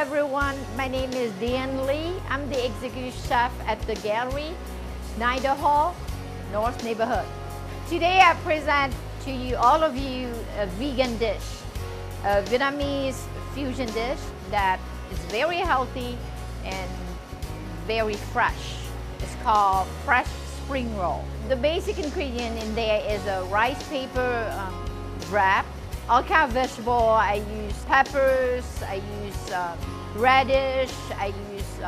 everyone, my name is Dien Lee. I'm the executive chef at the gallery, Snyder Hall, North Neighborhood. Today I present to you, all of you, a vegan dish, a Vietnamese fusion dish that is very healthy and very fresh. It's called fresh spring roll. The basic ingredient in there is a rice paper wrap. All kind of vegetable. I use peppers, I use radish, I use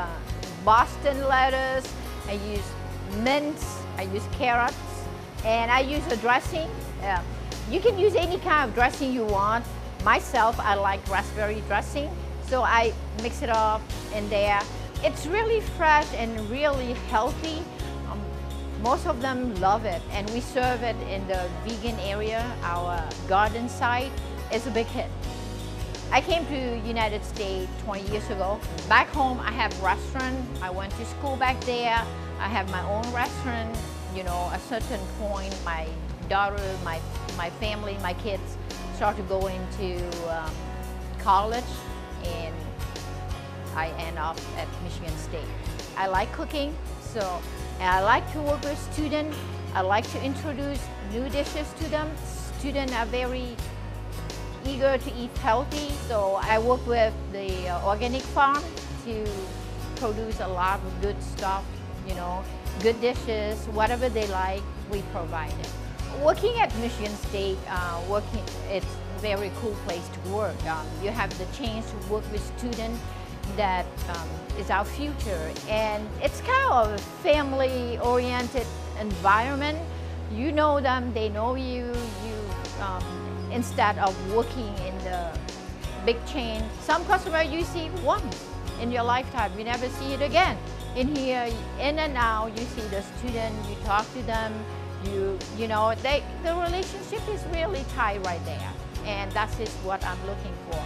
Boston lettuce, I use mint, I use carrots, and I use a dressing. You can use any kind of dressing you want. Myself, I like raspberry dressing, so I mix it up in there. It's really fresh and really healthy. Most of them love it, and we serve it in the vegan area. Our garden site is a big hit. I came to United States 20 years ago. Back home, I have a restaurant. I went to school back there. I have my own restaurant. You know, at a certain point, my daughter, my family, my kids start to go into college, and I end up at Michigan State. I like cooking, so I like to work with students. I like to introduce new dishes to them. Students are very eager to eat healthy, so I work with the organic farm to produce a lot of good stuff, you know, good dishes, whatever they like, we provide it. Working at Michigan State, it's a very cool place to work. You have the chance to work with students that is our future, and it's kind of a family-oriented environment. You know them, they know you. Instead of working in the big chain, some customer you see once in your lifetime, you never see it again. In here, in and out, you see the student, you talk to them, you know, the relationship is really tight right there, and that is what I'm looking for.